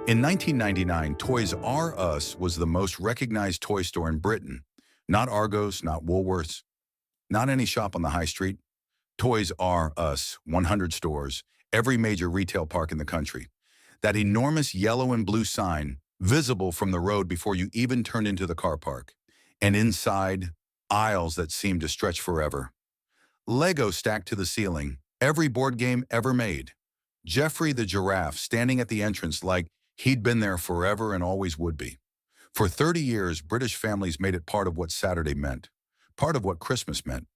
In 1999, Toys R Us was the most recognized toy store in Britain. Not Argos, not Woolworths, not any shop on the high street. Toys R Us, 100 stores, every major retail park in the country. That enormous yellow and blue sign, visible from the road before you even turned into the car park. And inside, aisles that seemed to stretch forever. Lego stacked to the ceiling, every board game ever made. Geoffrey the giraffe standing at the entrance like he'd been there forever and always would be. For 30 years, British families made it part of what Saturday meant, part of what Christmas meant.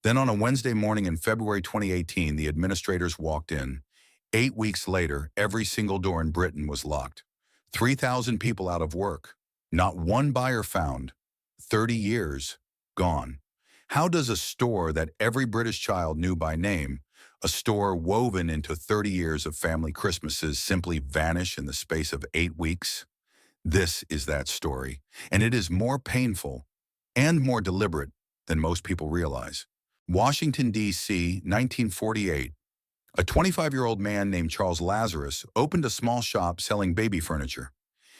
Then on a Wednesday morning in February 2018, the administrators walked in. 8 weeks later, every single door in Britain was locked. 3,000 people out of work. Not one buyer found. 30 years gone. How does a store that every British child knew by name, a store woven into 30 years of family Christmases, simply vanish in the space of 8 weeks? This is that story, and it is more painful and more deliberate than most people realize. Washington, D.C., 1948. A 25-year-old man named Charles Lazarus opened a small shop selling baby furniture.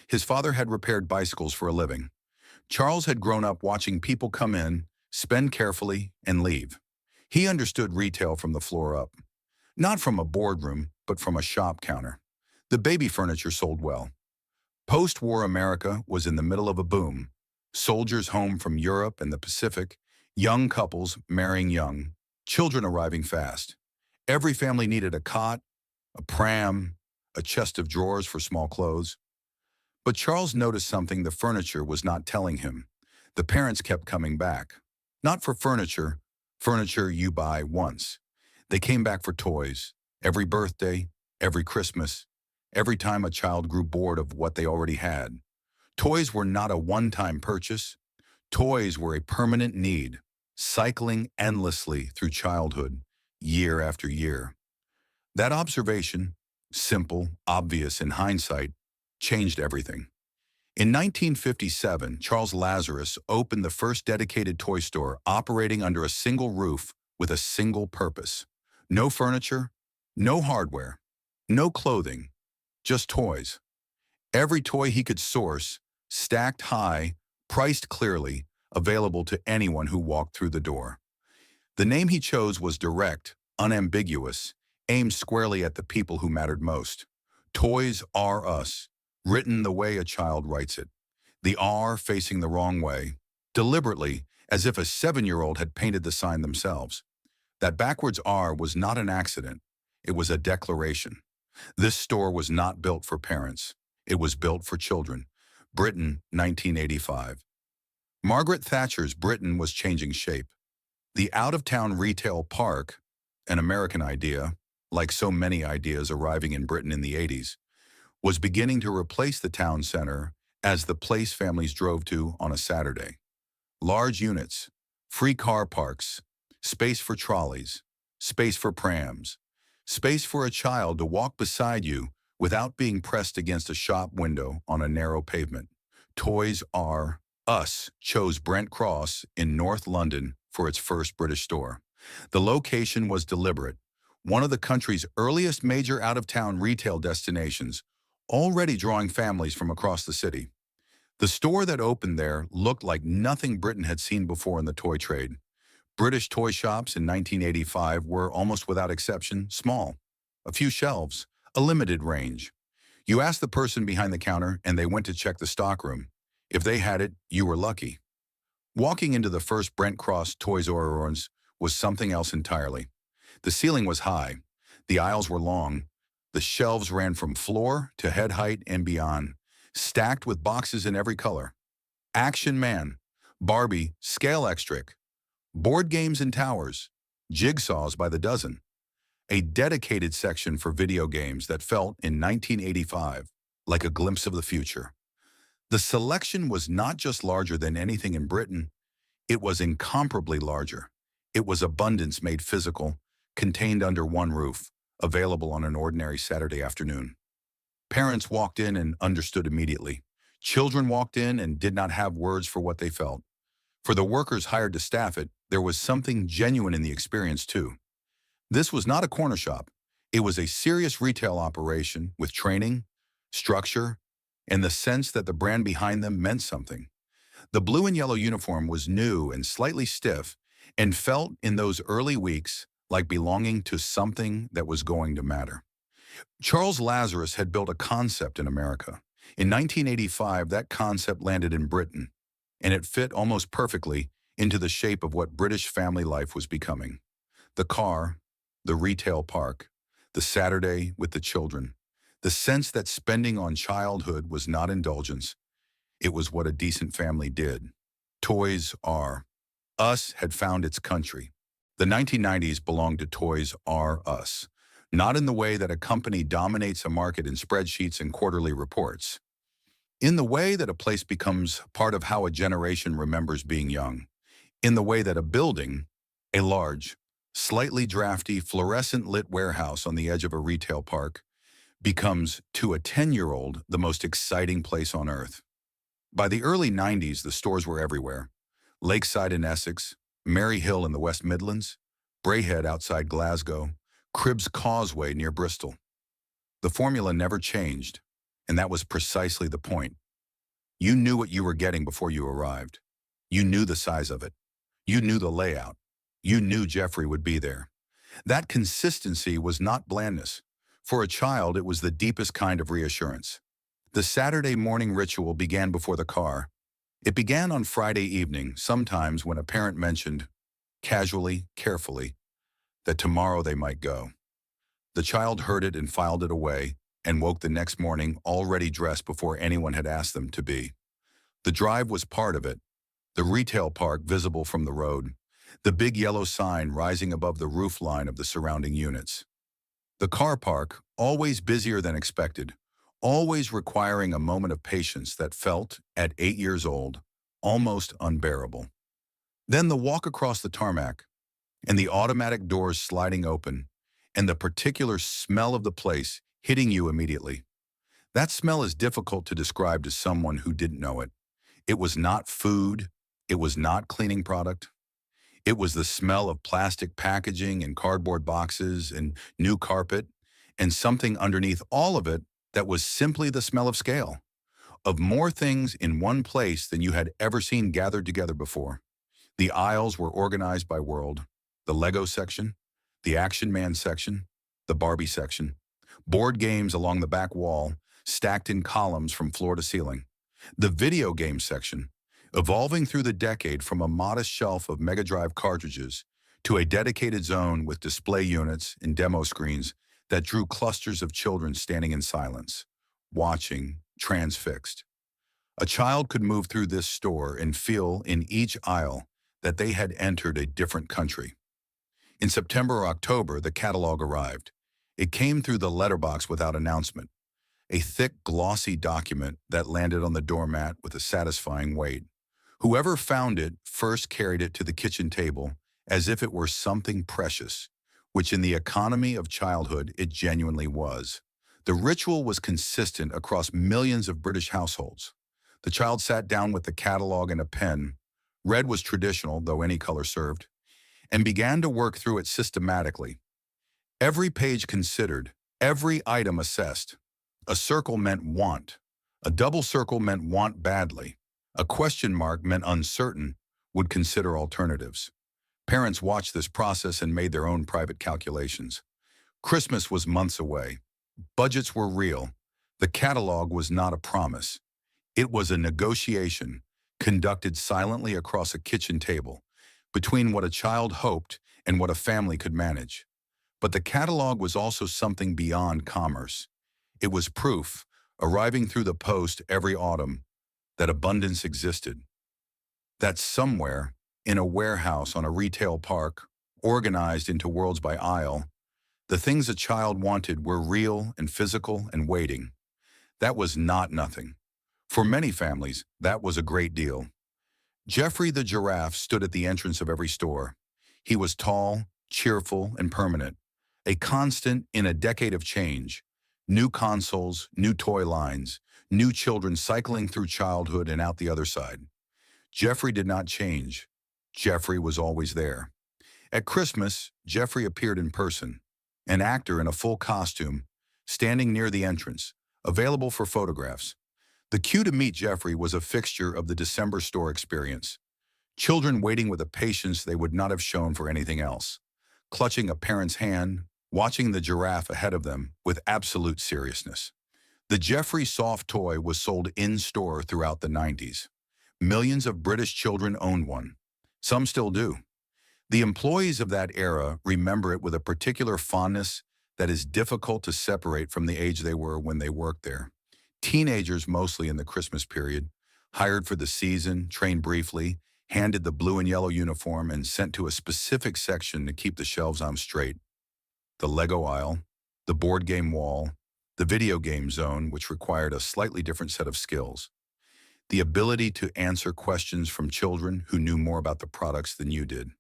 His father had repaired bicycles for a living. Charles had grown up watching people come in, spend carefully, and leave. He understood retail from the floor up. Not from a boardroom, but from a shop counter. The baby furniture sold well. Post-war America was in the middle of a boom. Soldiers home from Europe and the Pacific, young couples marrying young, children arriving fast. Every family needed a cot, a pram, a chest of drawers for small clothes. But Charles noticed something the furniture was not telling him. The parents kept coming back. Not for furniture you buy once. They came back for toys, every birthday, every Christmas, every time a child grew bored of what they already had. Toys were not a one-time purchase. Toys were a permanent need, cycling endlessly through childhood, year after year. That observation, simple, obvious in hindsight, changed everything. In 1957, Charles Lazarus opened the first dedicated toy store operating under a single roof with a single purpose. No furniture, no hardware, no clothing, just toys. Every toy he could source, stacked high, priced clearly, available to anyone who walked through the door. The name he chose was direct, unambiguous, aimed squarely at the people who mattered most. Toys R Us, written the way a child writes it. The R facing the wrong way, deliberately, as if a 7-year-old had painted the sign themselves. That backwards R was not an accident. It was a declaration. This store was not built for parents. It was built for children. Britain, 1985. Margaret Thatcher's Britain was changing shape. The out-of-town retail park, an American idea, like so many ideas arriving in Britain in the 80s, was beginning to replace the town center as the place families drove to on a Saturday. Large units, free car parks, space for trolleys, space for prams, space for a child to walk beside you without being pressed against a shop window on a narrow pavement. Toys R Us chose Brent Cross in North London for its first British store. The location was deliberate, one of the country's earliest major out-of-town retail destinations, already drawing families from across the city. The store that opened there looked like nothing Britain had seen before in the toy trade. British toy shops in 1985 were, almost without exception, small. A few shelves, a limited range. You asked the person behind the counter and they went to check the stockroom. If they had it, you were lucky. Walking into the first Brent Cross Toys R Us was something else entirely. The ceiling was high. The aisles were long. The shelves ran from floor to head height and beyond, stacked with boxes in every color. Action Man, Barbie, Scale Extric, board games and towers, jigsaws by the dozen. A dedicated section for video games that felt, in 1985, like a glimpse of the future. The selection was not just larger than anything in Britain, it was incomparably larger. It was abundance made physical, contained under one roof, available on an ordinary Saturday afternoon. Parents walked in and understood immediately. Children walked in and did not have words for what they felt. For the workers hired to staff it, there was something genuine in the experience too. This was not a corner shop. It was a serious retail operation with training, structure, and the sense that the brand behind them meant something. The blue and yellow uniform was new and slightly stiff and felt in those early weeks like belonging to something that was going to matter. Charles Lazarus had built a concept in America. In 1985, that concept landed in Britain, and it fit almost perfectly into the shape of what British family life was becoming. The car, the retail park, the Saturday with the children, the sense that spending on childhood was not indulgence, it was what a decent family did. Toys R Us had found its country. The 1990s belonged to Toys R Us, not in the way that a company dominates a market in spreadsheets and quarterly reports, in the way that a place becomes part of how a generation remembers being young, in the way that a building, a large, slightly drafty, fluorescent-lit warehouse on the edge of a retail park, becomes, to a 10-year-old, the most exciting place on earth. By the early 90s, the stores were everywhere. Lakeside in Essex, Mary Hill in the West Midlands, Braehead outside Glasgow, Cribbs Causeway near Bristol. The formula never changed, and that was precisely the point. You knew what you were getting before you arrived. You knew the size of it. You knew the layout. You knew Jeffrey would be there. That consistency was not blandness. For a child, it was the deepest kind of reassurance. The Saturday morning ritual began before the car. It began on Friday evening, sometimes when a parent mentioned, casually, carefully, that tomorrow they might go. The child heard it and filed it away, and woke the next morning already dressed before anyone had asked them to be. The drive was part of it, the retail park visible from the road, the big yellow sign rising above the roof line of the surrounding units. The car park, always busier than expected, always requiring a moment of patience that felt, at 8 years old, almost unbearable. Then the walk across the tarmac, and the automatic doors sliding open, and the particular smell of the place hitting you immediately. That smell is difficult to describe to someone who didn't know it. It was not food. It was not cleaning product. It was the smell of plastic packaging and cardboard boxes and new carpet, and something underneath all of it that was simply the smell of scale, of more things in one place than you had ever seen gathered together before. The aisles were organized by world: the Lego section, the Action Man section, the Barbie section, board games along the back wall, stacked in columns from floor to ceiling, the video game section, evolving through the decade from a modest shelf of Mega Drive cartridges to a dedicated zone with display units and demo screens that drew clusters of children standing in silence, watching, transfixed. A child could move through this store and feel in each aisle that they had entered a different country. In September or October, the catalog arrived. It came through the letterbox without announcement, a thick, glossy document that landed on the doormat with a satisfying weight. Whoever found it first carried it to the kitchen table as if it were something precious, which in the economy of childhood it genuinely was. The ritual was consistent across millions of British households. The child sat down with the catalog and a pen. Red was traditional, though any color served, and began to work through it systematically. Every page considered, every item assessed. A circle meant want. A double circle meant want badly. A question mark meant uncertain, would consider alternatives. Parents watched this process and made their own private calculations. Christmas was months away. Budgets were real. The catalog was not a promise. It was a negotiation, conducted silently across a kitchen table, between what a child hoped and what a family could manage. But the catalog was also something beyond commerce. It was proof, arriving through the post every autumn, that abundance existed. That somewhere, in a warehouse on a retail park, organized into worlds by aisle, the things a child wanted were real and physical and waiting. That was not nothing. For many families, that was a great deal. Jeffrey the giraffe stood at the entrance of every store. He was tall, cheerful, and permanent, a constant in a decade of change. New consoles, new toy lines, new children cycling through childhood and out the other side. Jeffrey did not change. Jeffrey was always there. At Christmas, Jeffrey appeared in person, an actor in a full costume, standing near the entrance, available for photographs. The queue to meet Jeffrey was a fixture of the December store experience. Children waiting with a patience they would not have shown for anything else, clutching a parent's hand, watching the giraffe ahead of them with absolute seriousness. The Jeffrey soft toy was sold in-store throughout the 90s. Millions of British children owned one. Some still do. The employees of that era remember it with a particular fondness that is difficult to separate from the age they were when they worked there. Teenagers, mostly in the Christmas period, hired for the season, trained briefly, handed the blue and yellow uniform, and sent to a specific section to keep the shelves on straight. The Lego aisle, the board game wall, the video game zone, which required a slightly different set of skills. The ability to answer questions from children who knew more about the products than you did.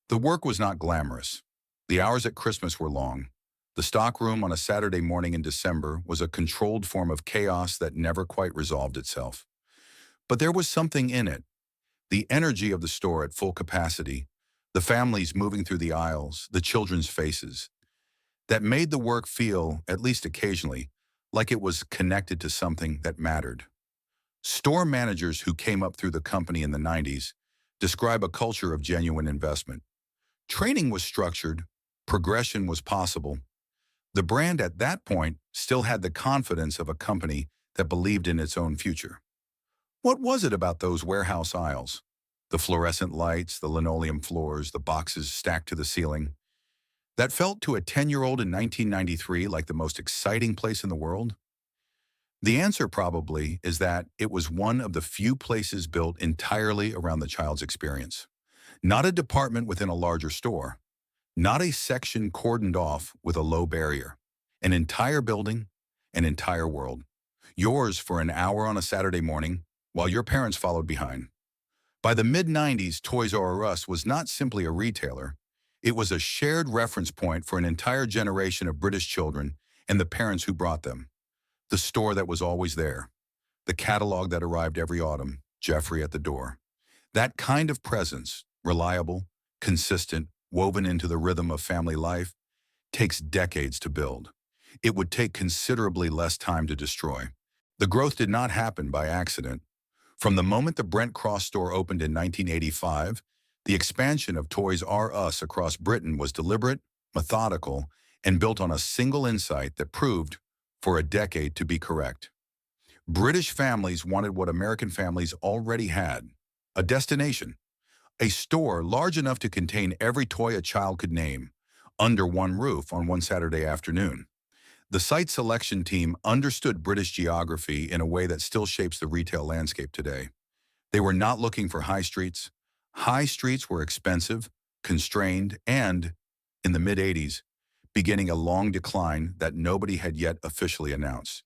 The work was not glamorous. The hours at Christmas were long. The stockroom on a Saturday morning in December was a controlled form of chaos that never quite resolved itself. But there was something in it. The energy of the store at full capacity, the families moving through the aisles, the children's faces, that made the work feel, at least occasionally, like it was connected to something that mattered. Store managers who came up through the company in the 90s describe a culture of genuine investment. Training was structured, progression was possible. The brand at that point still had the confidence of a company that believed in its own future. What was it about those warehouse aisles? The fluorescent lights, the linoleum floors, the boxes stacked to the ceiling, that felt to a 10-year-old in 1993 like the most exciting place in the world? The answer probably is that it was one of the few places built entirely around the child's experience. Not a department within a larger store, not a section cordoned off with a low barrier. An entire building, an entire world. Yours for an hour on a Saturday morning, while your parents followed behind. By the mid-90s, Toys R Us was not simply a retailer. It was a shared reference point for an entire generation of British children and the parents who brought them. The store that was always there. The catalog that arrived every autumn, Jeffrey at the door. That kind of presence, reliable, consistent, woven into the rhythm of family life, takes decades to build. It would take considerably less time to destroy. The growth did not happen by accident. From the moment the Brent Cross store opened in 1985, the expansion of Toys R Us across Britain was deliberate, methodical, and built on a single insight that proved, for a decade, to be correct. British families wanted what American families already had: a destination, a store large enough to contain every toy a child could name, under one roof on one Saturday afternoon. The site selection team understood British geography in a way that still shapes the retail landscape today. They were not looking for high streets. High streets were expensive, constrained, and, in the mid-80s, beginning a long decline that nobody had yet officially announced.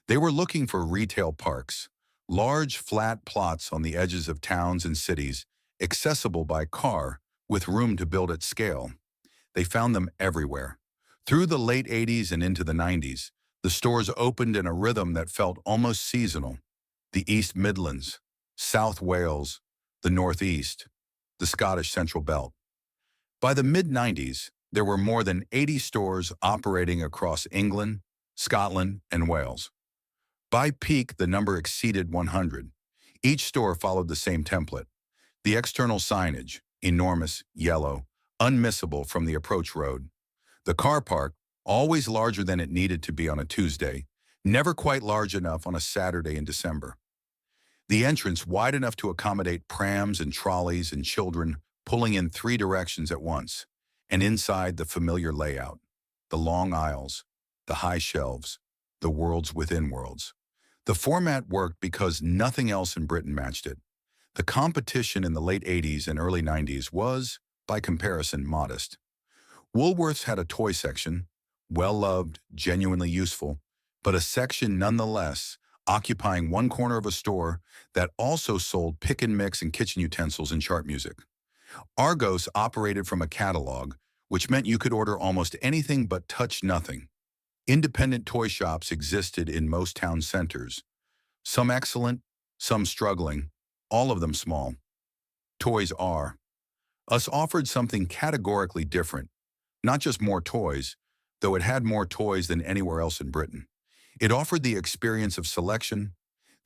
They were looking for retail parks, large flat plots on the edges of towns and cities, accessible by car, with room to build at scale. They found them everywhere. Through the late 80s and into the 90s, the stores opened in a rhythm that felt almost seasonal. The East Midlands, South Wales, the Northeast, the Scottish Central Belt. By the mid-90s, there were more than 80 stores operating across England, Scotland, and Wales. By peak, the number exceeded 100. Each store followed the same template. The external signage, enormous, yellow, unmissable from the approach road. The car park, always larger than it needed to be on a Tuesday, never quite large enough on a Saturday in December. The entrance wide enough to accommodate prams and trolleys and children pulling in three directions at once. And inside, the familiar layout, the long aisles, the high shelves, the worlds within worlds. The format worked because nothing else in Britain matched it. The competition in the late 80s and early 90s was, by comparison, modest. Woolworths had a toy section, well-loved, genuinely useful, but a section nonetheless, occupying one corner of a store that also sold pick and mix and kitchen utensils and chart music. Argos operated from a catalog, which meant you could order almost anything but touch nothing. Independent toy shops existed in most town centers. Some excellent, some struggling, all of them small. Toys R Us offered something categorically different. Not just more toys, though it had more toys than anywhere else in Britain. It offered the experience of selection,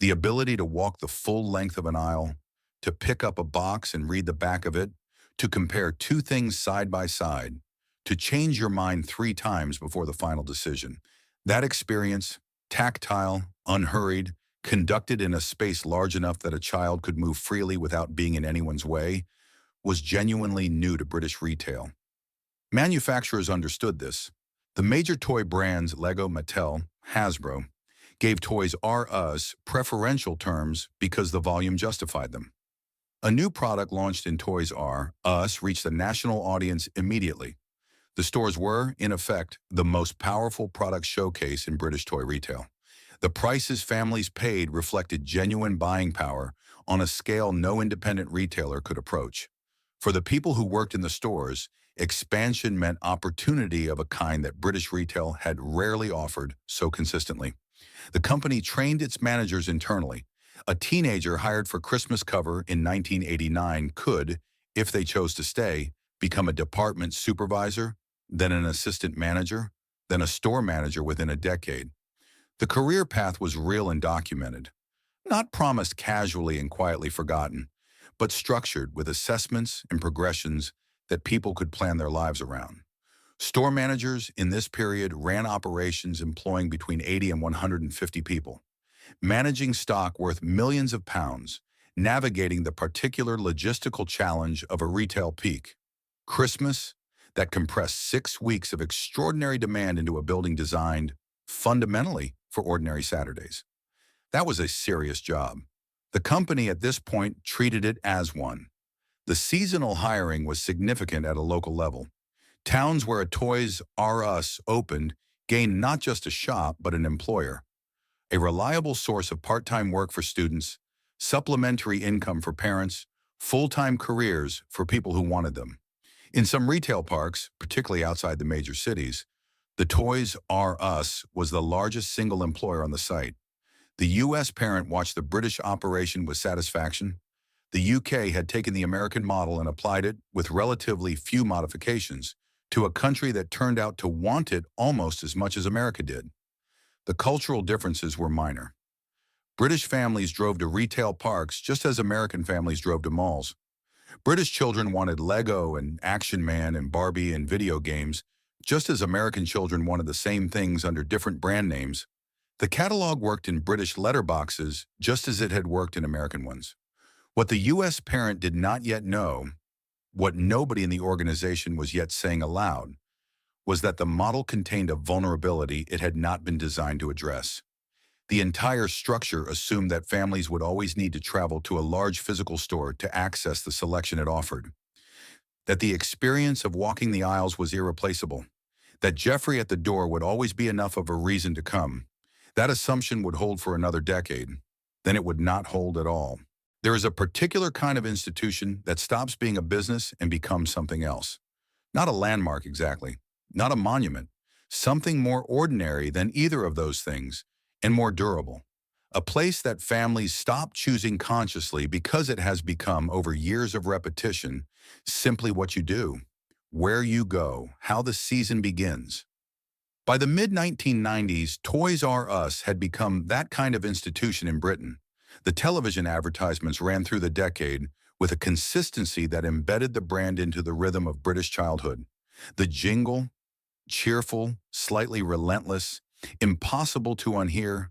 the ability to walk the full length of an aisle, to pick up a box and read the back of it, to compare two things side by side, to change your mind 3 times before the final decision. That experience, tactile, unhurried, conducted in a space large enough that a child could move freely without being in anyone's way, was genuinely new to British retail. Manufacturers understood this. The major toy brands Lego, Mattel, Hasbro gave Toys R Us preferential terms because the volume justified them. A new product launched in Toys R Us reached a national audience immediately. The stores were, in effect, the most powerful product showcase in British toy retail. The prices families paid reflected genuine buying power on a scale no independent retailer could approach. For the people who worked in the stores, expansion meant opportunity of a kind that British retail had rarely offered so consistently. The company trained its managers internally. A teenager hired for Christmas cover in 1989 could, if they chose to stay, become a department supervisor, then an assistant manager, then a store manager within a decade. The career path was real and documented, not promised casually and quietly forgotten, but structured with assessments and progressions that people could plan their lives around. Store managers in this period ran operations employing between 80 and 150 people, managing stock worth millions of pounds, navigating the particular logistical challenge of a retail peak. Christmas, that compressed 6 weeks of extraordinary demand into a building designed, fundamentally, for ordinary Saturdays. That was a serious job. The company at this point treated it as one. The seasonal hiring was significant at a local level. Towns where a Toys R Us opened gained not just a shop but an employer, a reliable source of part-time work for students, supplementary income for parents, full-time careers for people who wanted them. In some retail parks, particularly outside the major cities, the Toys R Us was the largest single employer on the site. The U.S. parent watched the British operation with satisfaction. The UK had taken the American model and applied it, with relatively few modifications, to a country that turned out to want it almost as much as America did. The cultural differences were minor. British families drove to retail parks just as American families drove to malls. British children wanted Lego and Action Man and Barbie and video games, just as American children wanted the same things under different brand names. The catalog worked in British letterboxes just as it had worked in American ones. What the U.S. parent did not yet know, what nobody in the organization was yet saying aloud, was that the model contained a vulnerability it had not been designed to address. The entire structure assumed that families would always need to travel to a large physical store to access the selection it offered, that the experience of walking the aisles was irreplaceable, that Jeffrey at the door would always be enough of a reason to come. That assumption would hold for another decade. Then it would not hold at all. There is a particular kind of institution that stops being a business and becomes something else. Not a landmark exactly, not a monument, something more ordinary than either of those things, and more durable. A place that families stop choosing consciously because it has become, over years of repetition, simply what you do, where you go, how the season begins. By the mid-1990s, Toys R Us had become that kind of institution in Britain. The television advertisements ran through the decade with a consistency that embedded the brand into the rhythm of British childhood. The jingle, cheerful, slightly relentless, impossible to unhear,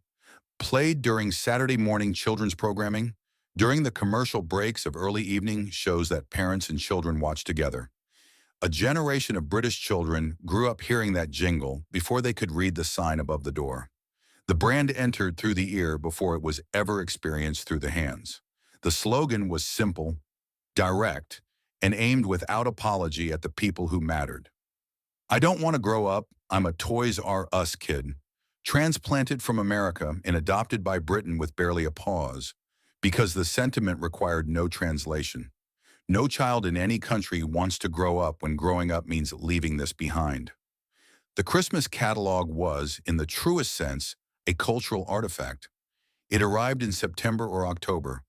played during Saturday morning children's programming, during the commercial breaks of early evening shows that parents and children watched together. A generation of British children grew up hearing that jingle before they could read the sign above the door. The brand entered through the ear before it was ever experienced through the hands. The slogan was simple, direct, and aimed without apology at the people who mattered. I don't want to grow up, I'm a Toys R Us kid, transplanted from America and adopted by Britain with barely a pause, because the sentiment required no translation. No child in any country wants to grow up when growing up means leaving this behind. The Christmas catalog was, in the truest sense, a cultural artifact. It arrived in September or October.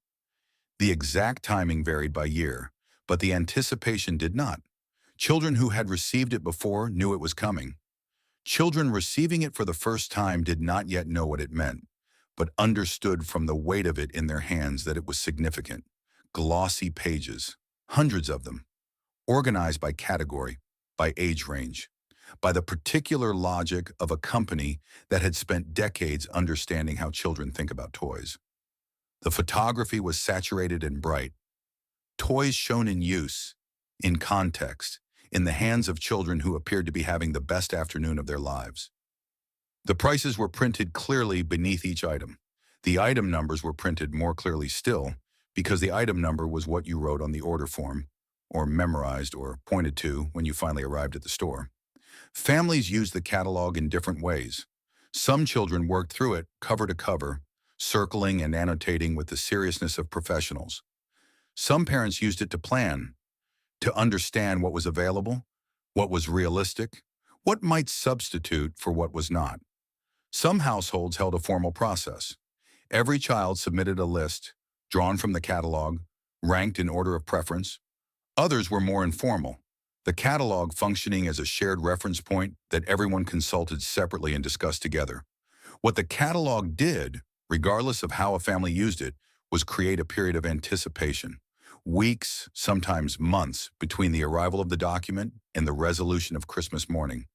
The exact timing varied by year, but the anticipation did not. Children who had received it before knew it was coming. Children receiving it for the first time did not yet know what it meant, but understood from the weight of it in their hands that it was significant. Glossy pages, hundreds of them, organized by category, by age range, by the particular logic of a company that had spent decades understanding how children think about toys. The photography was saturated and bright, toys shown in use, in context, in the hands of children who appeared to be having the best afternoon of their lives. The prices were printed clearly beneath each item. The item numbers were printed more clearly still, because the item number was what you wrote on the order form, or memorized or pointed to when you finally arrived at the store. Families used the catalog in different ways. Some children worked through it cover to cover, circling and annotating with the seriousness of professionals. Some parents used it to plan, to understand what was available, what was realistic, what might substitute for what was not. Some households held a formal process. Every child submitted a list, drawn from the catalog, ranked in order of preference. Others were more informal, the catalog functioning as a shared reference point that everyone consulted separately and discussed together. What the catalog did, regardless of how a family used it, was create a period of anticipation. Weeks, sometimes months, between the arrival of the document and the resolution of Christmas morning.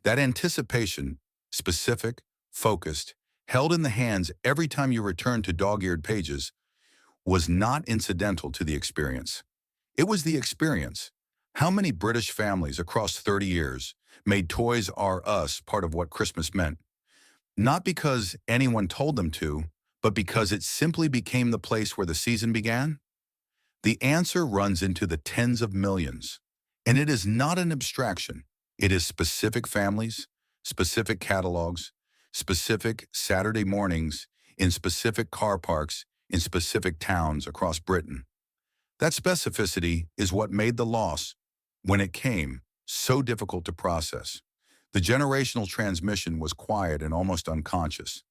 That anticipation, specific, focused, held in the hands every time you returned to dog-eared pages, was not incidental to the experience. It was the experience. How many British families across 30 years made Toys R Us part of what Christmas meant? Not because anyone told them to, but because it simply became the place where the season began? The answer runs into the tens of millions. And it is not an abstraction. It is specific families, specific catalogs, specific Saturday mornings in specific car parks in specific towns across Britain. That specificity is what made the loss, when it came, so difficult to process. The generational transmission was quiet and almost unconscious.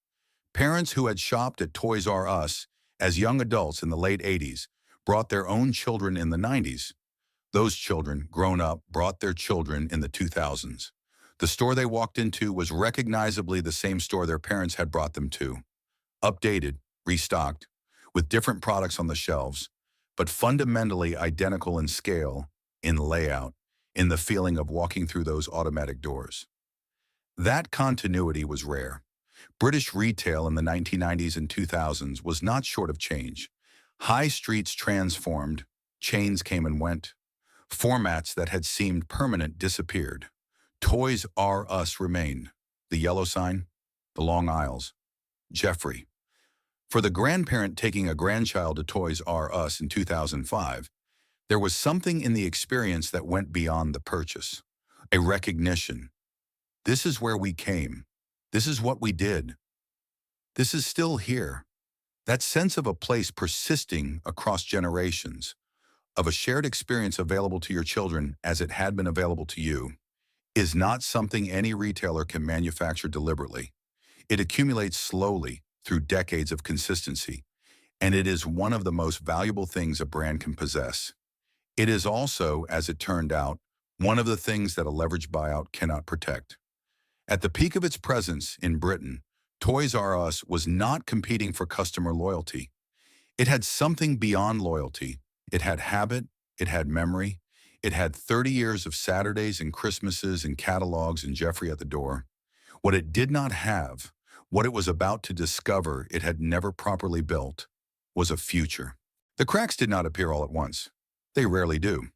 Parents who had shopped at Toys R Us as young adults in the late 80s brought their own children in the 90s. Those children, grown up, brought their children in the 2000s. The store they walked into was recognizably the same store their parents had brought them to. Updated, restocked, with different products on the shelves, but fundamentally identical in scale, in layout, in the feeling of walking through those automatic doors. That continuity was rare. British retail in the 1990s and 2000s was not short of change. High streets transformed, chains came and went. Formats that had seemed permanent disappeared. Toys R Us remained. The yellow sign, the long aisles. Jeffrey. For the grandparent taking a grandchild to Toys R Us in 2005, there was something in the experience that went beyond the purchase. A recognition. This is where we came. This is what we did. This is still here. That sense of a place persisting across generations, of a shared experience available to your children as it had been available to you, is not something any retailer can manufacture deliberately. It accumulates slowly through decades of consistency, and it is one of the most valuable things a brand can possess. It is also, as it turned out, one of the things that a leveraged buyout cannot protect. At the peak of its presence in Britain, Toys R Us was not competing for customer loyalty. It had something beyond loyalty. It had habit, it had memory, it had 30 years of Saturdays and Christmases and catalogs and Jeffrey at the door. What it did not have, what it was about to discover it had never properly built, was a future. The cracks did not appear all at once. They rarely do.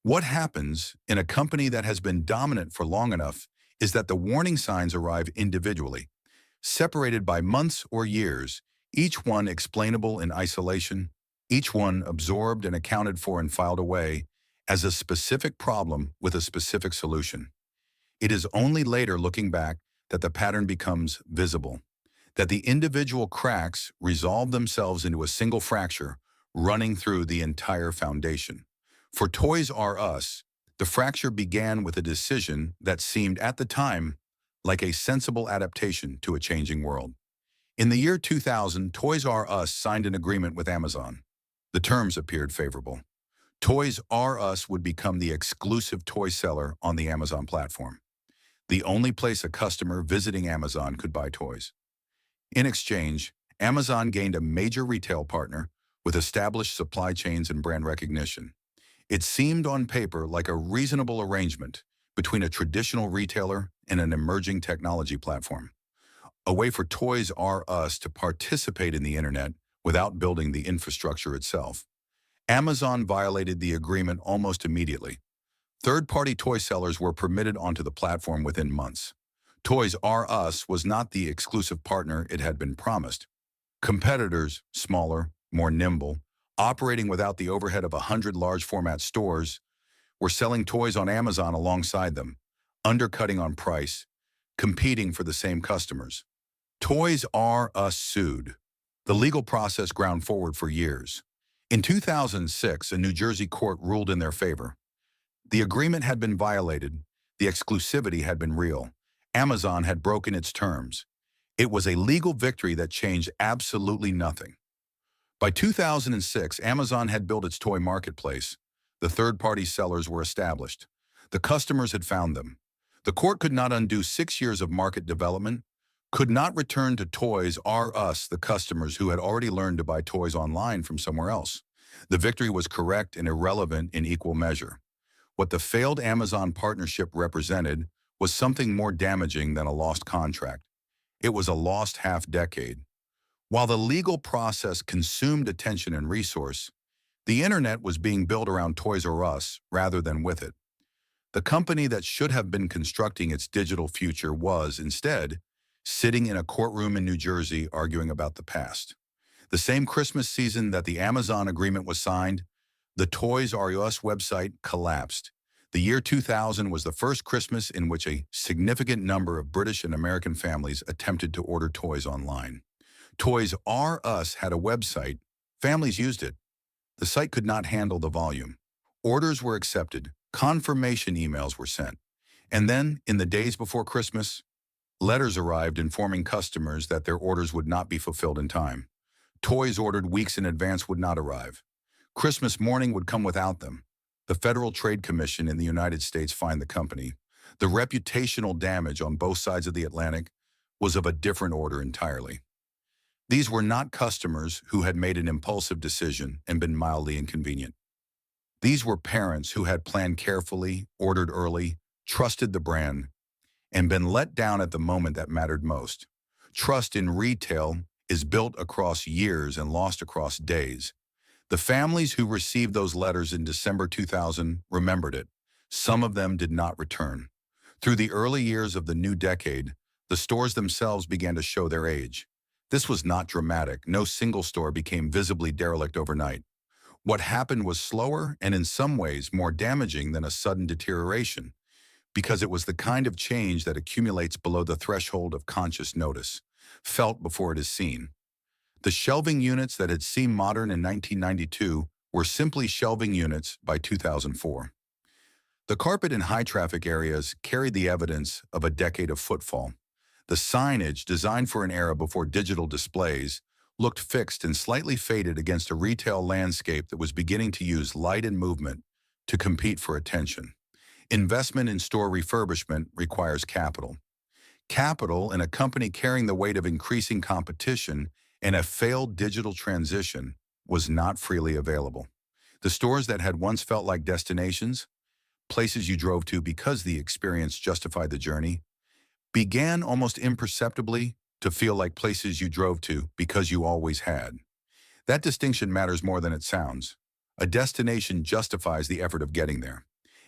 What happens in a company that has been dominant for long enough is that the warning signs arrive individually, separated by months or years, each one explainable in isolation, each one absorbed and accounted for and filed away as a specific problem with a specific solution. It is only later, looking back, that the pattern becomes visible, that the individual cracks resolve themselves into a single fracture running through the entire foundation. For Toys R Us, the fracture began with a decision that seemed at the time like a sensible adaptation to a changing world. In the year 2000, Toys R Us signed an agreement with Amazon. The terms appeared favorable. Toys R Us would become the exclusive toy seller on the Amazon platform. the only place a customer visiting Amazon could buy toys. In exchange, Amazon gained a major retail partner with established supply chains and brand recognition. It seemed on paper like a reasonable arrangement between a traditional retailer and an emerging technology platform, a way for Toys R Us to participate in the internet without building the infrastructure itself. Amazon violated the agreement almost immediately. Third-party toy sellers were permitted onto the platform within months. Toys R Us was not the exclusive partner it had been promised. Competitors, smaller, more nimble, operating without the overhead of 100 large-format stores, were selling toys on Amazon alongside them, undercutting on price, competing for the same customers. Toys R Us sued. The legal process ground forward for years. In 2006, a New Jersey court ruled in their favor. The agreement had been violated. The exclusivity had been real. Amazon had broken its terms. It was a legal victory that changed absolutely nothing. By 2006, Amazon had built its toy marketplace. The third-party sellers were established. The customers had found them. The court could not undo 6 years of market development, could not return to Toys R Us the customers who had already learned to buy toys online from somewhere else. The victory was correct and irrelevant in equal measure. What the failed Amazon partnership represented was something more damaging than a lost contract. It was a lost half-decade. While the legal process consumed attention and resource, the internet was being built around Toys R Us rather than with it. The company that should have been constructing its digital future was, instead, sitting in a courtroom in New Jersey arguing about the past. The same Christmas season that the Amazon agreement was signed, the Toys R Us website collapsed. The year 2000 was the first Christmas in which a significant number of British and American families attempted to order toys online. Toys R Us had a website. Families used it. The site could not handle the volume. Orders were accepted. Confirmation emails were sent. And then, in the days before Christmas, letters arrived informing customers that their orders would not be fulfilled in time. Toys ordered weeks in advance would not arrive. Christmas morning would come without them. The Federal Trade Commission in the United States fined the company. The reputational damage on both sides of the Atlantic was of a different order entirely. These were not customers who had made an impulsive decision and been mildly inconvenient. These were parents who had planned carefully, ordered early, trusted the brand, and been let down at the moment that mattered most. Trust in retail is built across years and lost across days. The families who received those letters in December 2000 remembered it. Some of them did not return. Through the early years of the new decade, the stores themselves began to show their age. This was not dramatic. No single store became visibly derelict overnight. What happened was slower and in some ways more damaging than a sudden deterioration, because it was the kind of change that accumulates below the threshold of conscious notice, felt before it is seen. The shelving units that had seemed modern in 1992 were simply shelving units by 2004. The carpet in high-traffic areas carried the evidence of a decade of footfall. The signage, designed for an era before digital displays, looked fixed and slightly faded against a retail landscape that was beginning to use light and movement to compete for attention. Investment in store refurbishment requires capital. Capital in a company carrying the weight of increasing competition and a failed digital transition was not freely available. The stores that had once felt like destinations, places you drove to because the experience justified the journey, began almost imperceptibly to feel like places you drove to because you always had. That distinction matters more than it sounds. A destination justifies the effort of getting there.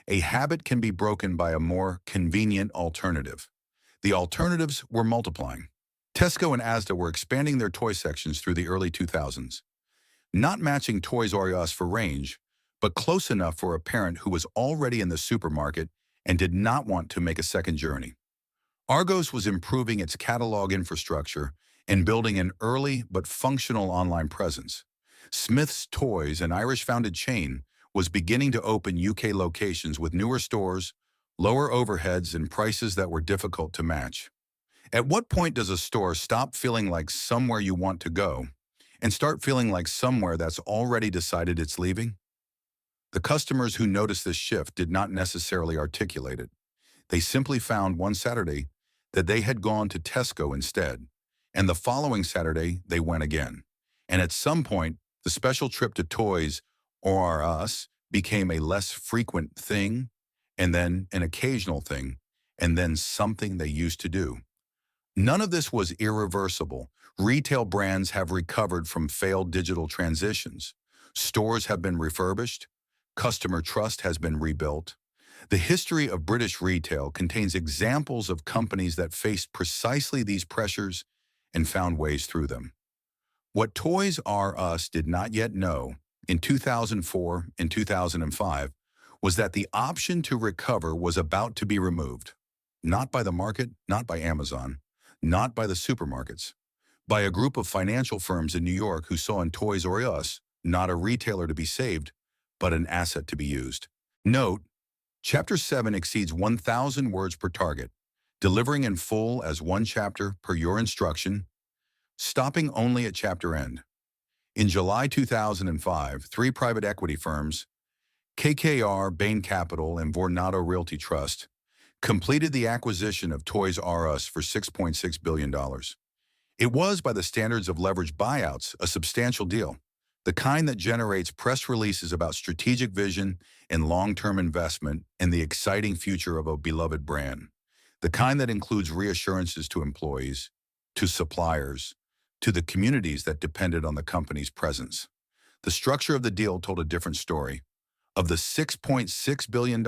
A habit can be broken by a more convenient alternative. The alternatives were multiplying. Tesco and Asda were expanding their toy sections through the early 2000s, not matching Toys R Us for range, but close enough for a parent who was already in the supermarket and did not want to make a second journey. Argos was improving its catalog infrastructure and building an early but functional online presence. Smith's Toys, an Irish-founded chain, was beginning to open UK locations with newer stores, lower overheads, and prices that were difficult to match. At what point does a store stop feeling like somewhere you want to go and start feeling like somewhere that's already decided it's leaving? The customers who noticed this shift did not necessarily articulate it. They simply found one Saturday that they had gone to Tesco instead, and the following Saturday they went again. And at some point, the special trip to Toys R Us became a less frequent thing, and then an occasional thing, and then something they used to do. None of this was irreversible. Retail brands have recovered from failed digital transitions. Stores have been refurbished. Customer trust has been rebuilt. The history of British retail contains examples of companies that faced precisely these pressures and found ways through them. What Toys R Us did not yet know in 2004 and 2005 was that the option to recover was about to be removed. Not by the market, not by Amazon, not by the supermarkets, by a group of financial firms in New York who saw in Toys R Us not a retailer to be saved, but an asset to be used. Note, Chapter 7 exceeds 1,000 words per target, delivering in full as one chapter per your instruction, stopping only at chapter end. In July 2005, three private equity firms, KKR, Bain Capital, and Vornado Realty Trust, completed the acquisition of Toys R Us for $6.6 billion. It was, by the standards of leveraged buyouts, a substantial deal, the kind that generates press releases about strategic vision and long-term investment in the exciting future of a beloved brand, the kind that includes reassurances to employees, to suppliers, to the communities that depended on the company's presence. The structure of the deal told a different story. Of the $6.6 billion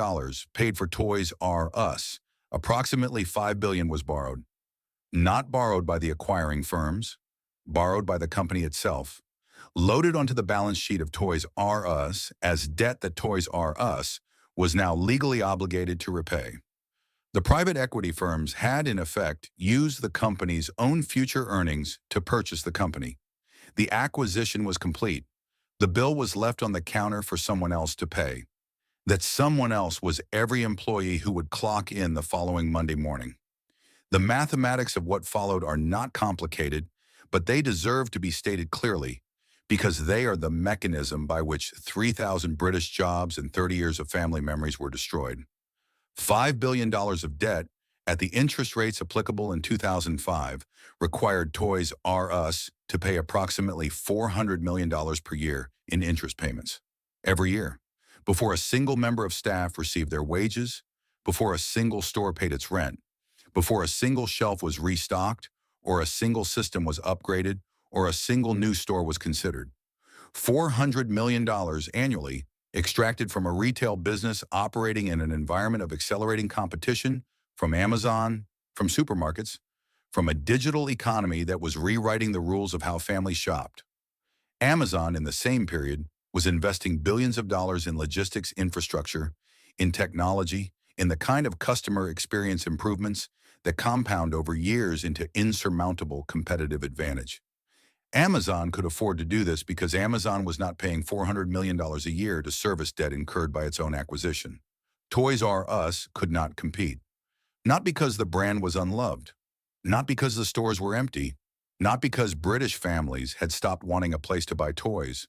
paid for Toys R Us, approximately $5 billion was borrowed. Not borrowed by the acquiring firms, borrowed by the company itself, loaded onto the balance sheet of Toys R Us as debt that Toys R Us was now legally obligated to repay. The private equity firms had, in effect, used the company's own future earnings to purchase the company. The acquisition was complete. The bill was left on the counter for someone else to pay. That someone else was every employee who would clock in the following Monday morning. The mathematics of what followed are not complicated, but they deserve to be stated clearly, because they are the mechanism by which 3,000 British jobs and 30 years of family memories were destroyed. $5 billion of debt at the interest rates applicable in 2005 required Toys R Us to pay approximately $400 million per year in interest payments every year, before a single member of staff received their wages, before a single store paid its rent, before a single shelf was restocked, or a single system was upgraded, or a single new store was considered. $400 million annually extracted from a retail business operating in an environment of accelerating competition from Amazon, from supermarkets, from a digital economy that was rewriting the rules of how families shopped. Amazon, in the same period, was investing billions of dollars in logistics infrastructure, in technology, in the kind of customer experience improvements that compound over years into insurmountable competitive advantage. Amazon could afford to do this because Amazon was not paying $400 million a year to service debt incurred by its own acquisition. Toys R Us could not compete. Not because the brand was unloved, not because the stores were empty, not because British families had stopped wanting a place to buy toys,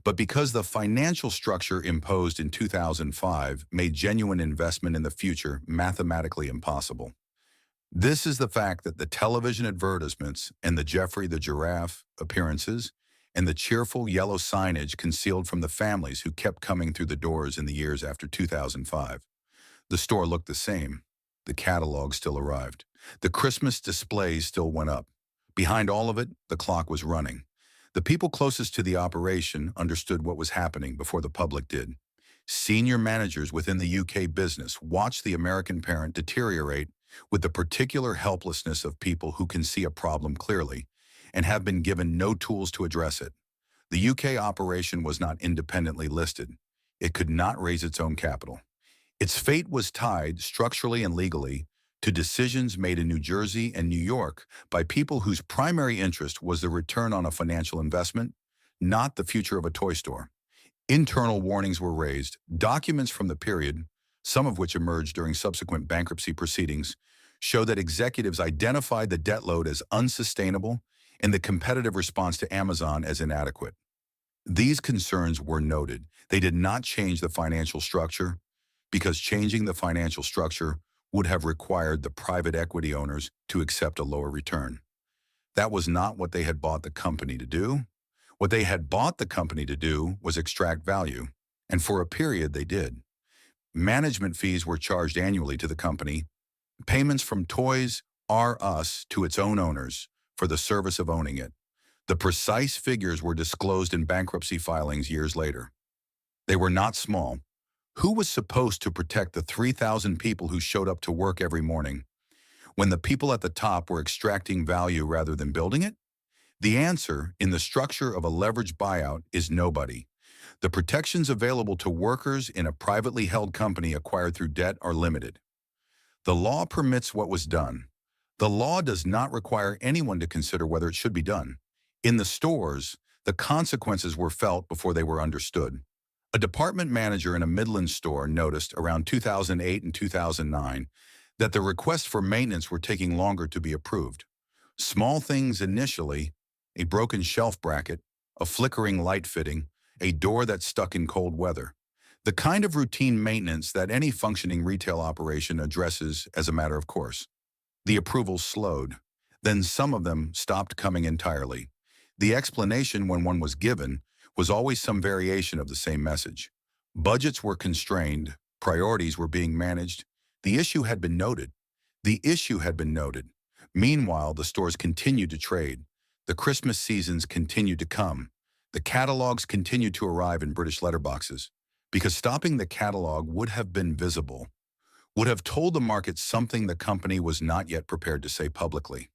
but because the financial structure imposed in 2005 made genuine investment in the future mathematically impossible. This is the fact that the television advertisements and the Geoffrey the Giraffe appearances and the cheerful yellow signage concealed from the families who kept coming through the doors in the years after 2005. The store looked the same. The catalog still arrived. The Christmas displays still went up. Behind all of it, the clock was running. The people closest to the operation understood what was happening before the public did. Senior managers within the UK business watched the American parent deteriorate with the particular helplessness of people who can see a problem clearly and have been given no tools to address it. The UK operation was not independently listed. It could not raise its own capital. Its fate was tied, structurally and legally, to decisions made in New Jersey and New York by people whose primary interest was the return on a financial investment, not the future of a toy store. Internal warnings were raised. Documents from the period, some of which emerged during subsequent bankruptcy proceedings, show that executives identified the debt load as unsustainable and the competitive response to Amazon as inadequate. These concerns were noted. They did not change the financial structure, because changing the financial structure would have required the private equity owners to accept a lower return. That was not what they had bought the company to do. What they had bought the company to do was extract value, and for a period they did. Management fees were charged annually to the company, payments from Toys R Us to its own owners for the service of owning it. The precise figures were disclosed in bankruptcy filings years later. They were not small. Who was supposed to protect the 3,000 people who showed up to work every morning when the people at the top were extracting value rather than building it? The answer, in the structure of a leveraged buyout, is nobody. The protections available to workers in a privately held company acquired through debt are limited. The law permits what was done. The law does not require anyone to consider whether it should be done. In the stores, the consequences were felt before they were understood. A department manager in a Midland store noticed around 2008 and 2009 that the requests for maintenance were taking longer to be approved. Small things initially, a broken shelf bracket, a flickering light fitting, a door that stuck in cold weather. The kind of routine maintenance that any functioning retail operation addresses as a matter of course. The approvals slowed. Then some of them stopped coming entirely. The explanation, when one was given, was always some variation of the same message. Budgets were constrained, priorities were being managed. The issue had been noted. The issue had been noted. Meanwhile, the stores continued to trade. The Christmas seasons continued to come. The catalogs continued to arrive in British letterboxes, because stopping the catalog would have been visible, would have told the market something the company was not yet prepared to say publicly.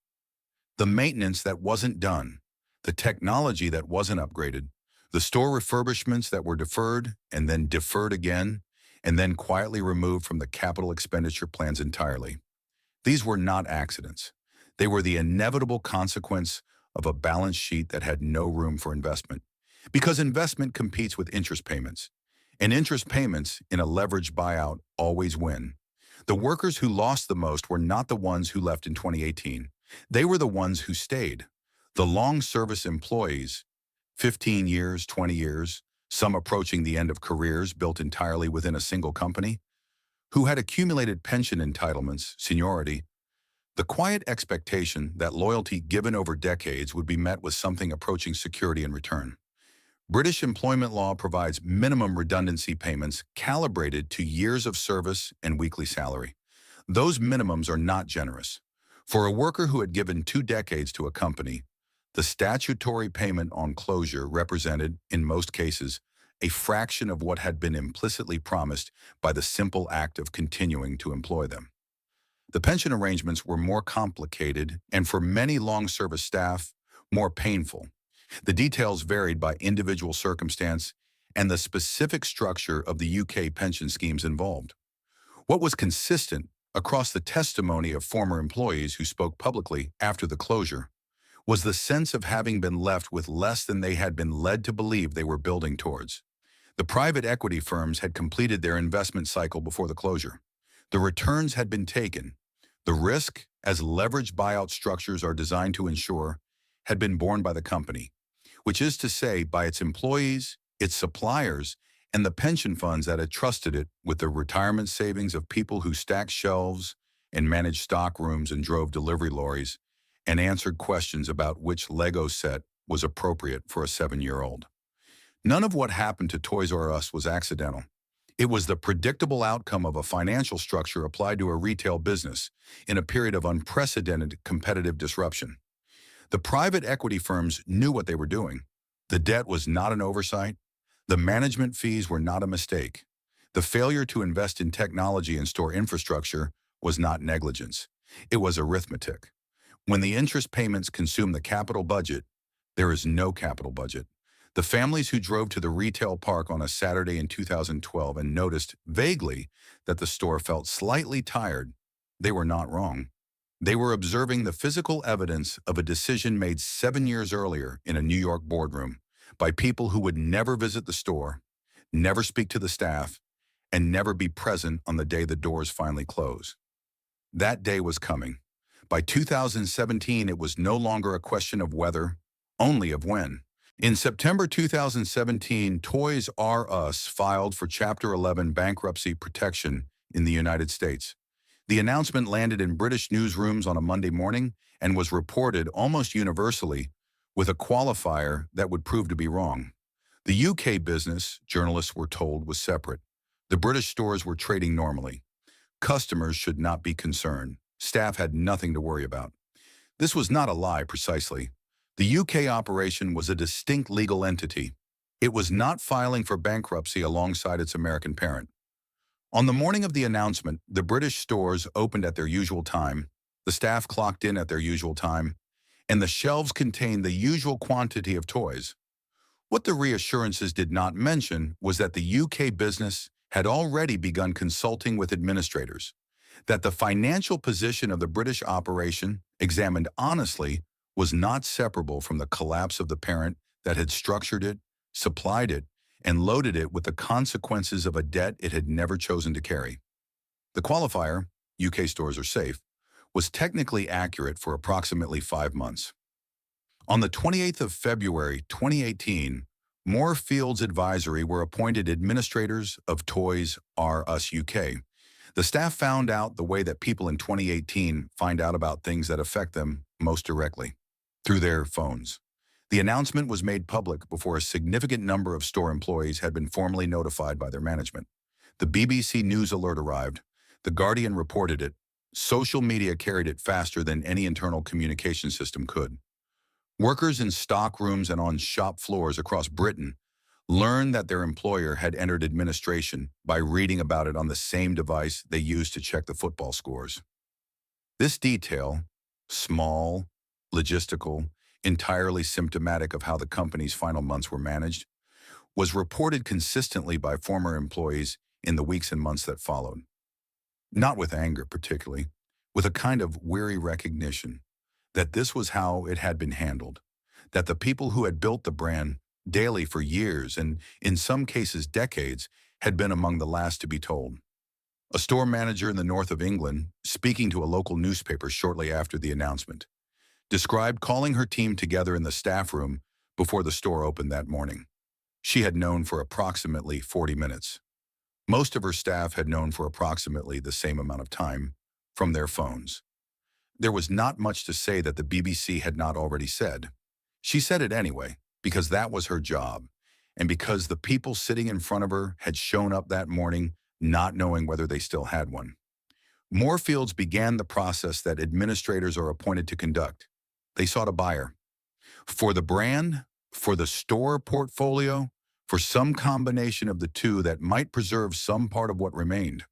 The maintenance that wasn't done, the technology that wasn't upgraded, the store refurbishments that were deferred and then deferred again, and then quietly removed from the capital expenditure plans entirely. These were not accidents. They were the inevitable consequence of a balance sheet that had no room for investment. Because investment competes with interest payments, and interest payments in a leveraged buyout always win. The workers who lost the most were not the ones who left in 2018. They were the ones who stayed. The long-service employees, 15 years, 20 years, some approaching the end of careers built entirely within a single company, who had accumulated pension entitlements, seniority, the quiet expectation that loyalty given over decades would be met with something approaching security in return. British employment law provides minimum redundancy payments calibrated to years of service and weekly salary. Those minimums are not generous. For a worker who had given 2 decades to a company, the statutory payment on closure represented, in most cases, a fraction of what had been implicitly promised by the simple act of continuing to employ them. The pension arrangements were more complicated and, for many long-service staff, more painful. The details varied by individual circumstance and the specific structure of the UK pension schemes involved. What was consistent across the testimony of former employees who spoke publicly after the closure was the sense of having been left with less than they had been led to believe they were building towards. The private equity firms had completed their investment cycle before the closure. The returns had been taken. The risk, as leveraged buyout structures are designed to ensure, had been borne by the company, which is to say by its employees, its suppliers, and the pension funds that had trusted it with the retirement savings of people who stacked shelves and managed stock rooms and drove delivery lorries and answered questions about which Lego set was appropriate for a 7-year-old. None of what happened to Toys R Us was accidental. It was the predictable outcome of a financial structure applied to a retail business in a period of unprecedented competitive disruption. The private equity firms knew what they were doing. The debt was not an oversight. The management fees were not a mistake. The failure to invest in technology and store infrastructure was not negligence. It was arithmetic. When the interest payments consume the capital budget, there is no capital budget. The families who drove to the retail park on a Saturday in 2012 and noticed vaguely that the store felt slightly tired, they were not wrong. They were observing the physical evidence of a decision made 7 years earlier in a New York boardroom by people who would never visit the store, never speak to the staff, and never be present on the day the doors finally close. That day was coming. By 2017, it was no longer a question of whether, only of when. In September 2017, Toys R Us filed for Chapter 11 bankruptcy protection in the United States. The announcement landed in British newsrooms on a Monday morning and was reported almost universally with a qualifier that would prove to be wrong. The UK business, journalists were told, was separate. The British stores were trading normally. Customers should not be concerned. Staff had nothing to worry about. This was not a lie, precisely. The UK operation was a distinct legal entity. It was not filing for bankruptcy alongside its American parent. On the morning of the announcement, the British stores opened at their usual time, the staff clocked in at their usual time, and the shelves contained the usual quantity of toys. What the reassurances did not mention was that the UK business had already begun consulting with administrators, that the financial position of the British operation, examined honestly, was not separable from the collapse of the parent that had structured it, supplied it, and loaded it with the consequences of a debt it had never chosen to carry. The qualifier, UK stores are safe, was technically accurate for approximately 5 months. On the 28th of February 2018, Moorfields Advisory were appointed administrators of Toys R Us UK. The staff found out the way that people in 2018 find out about things that affect them most directly, through their phones. The announcement was made public before a significant number of store employees had been formally notified by their management. The BBC News alert arrived. The Guardian reported it. Social media carried it faster than any internal communication system could. Workers in stock rooms and on shop floors across Britain learned that their employer had entered administration by reading about it on the same device they used to check the football scores. This detail, small, logistical, entirely symptomatic of how the company's final months were managed, was reported consistently by former employees in the weeks and months that followed. Not with anger particularly, with a kind of weary recognition that this was how it had been handled, that the people who had built the brand daily for years and, in some cases, decades, had been among the last to be told. A store manager in the north of England, speaking to a local newspaper shortly after the announcement, described calling her team together in the staff room before the store opened that morning. She had known for approximately 40 minutes. Most of her staff had known for approximately the same amount of time from their phones. There was not much to say that the BBC had not already said. She said it anyway, because that was her job, and because the people sitting in front of her had shown up that morning not knowing whether they still had one. Moorfields began the process that administrators are appointed to conduct. They sought a buyer. For the brand, for the store portfolio, for some combination of the two that might preserve some part of what remained.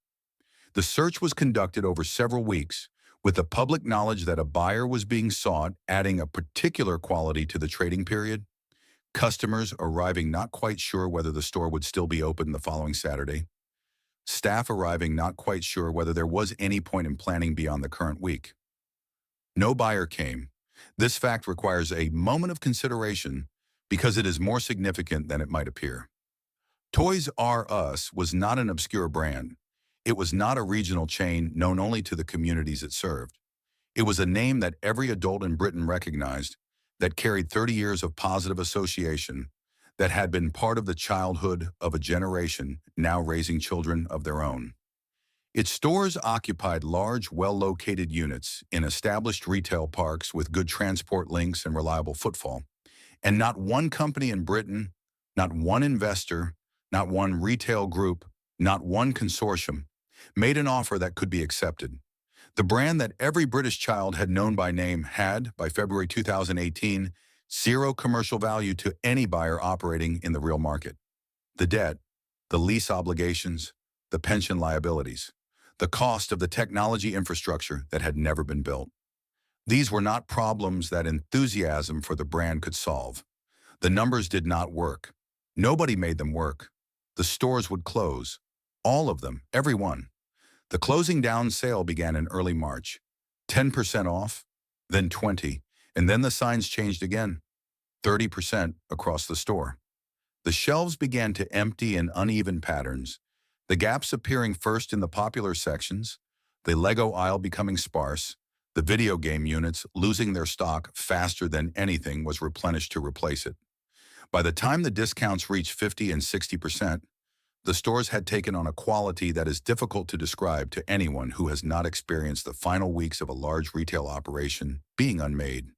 The search was conducted over several weeks, with the public knowledge that a buyer was being sought, adding a particular quality to the trading period. Customers arriving not quite sure whether the store would still be open the following Saturday. Staff arriving not quite sure whether there was any point in planning beyond the current week. No buyer came. This fact requires a moment of consideration because it is more significant than it might appear. Toys R Us was not an obscure brand. It was not a regional chain known only to the communities it served. It was a name that every adult in Britain recognized, that carried 30 years of positive association, that had been part of the childhood of a generation now raising children of their own. Its stores occupied large, well-located units in established retail parks with good transport links and reliable footfall. And not one company in Britain, not one investor, not one retail group, not one consortium made an offer that could be accepted. The brand that every British child had known by name had, by February 2018, zero commercial value to any buyer operating in the real market. The debt, the lease obligations, the pension liabilities, the cost of the technology infrastructure that had never been built. These were not problems that enthusiasm for the brand could solve. The numbers did not work. Nobody made them work. The stores would close. All of them, every one. The closing down sale began in early March. 10% off, then 20%, and then the signs changed again. 30% across the store. The shelves began to empty in uneven patterns, the gaps appearing first in the popular sections, the Lego aisle becoming sparse, the video game units losing their stock faster than anything was replenished to replace it. By the time the discounts reached 50 and 60%, The stores had taken on a quality that is difficult to describe to anyone who has not experienced the final weeks of a large retail operation being unmade.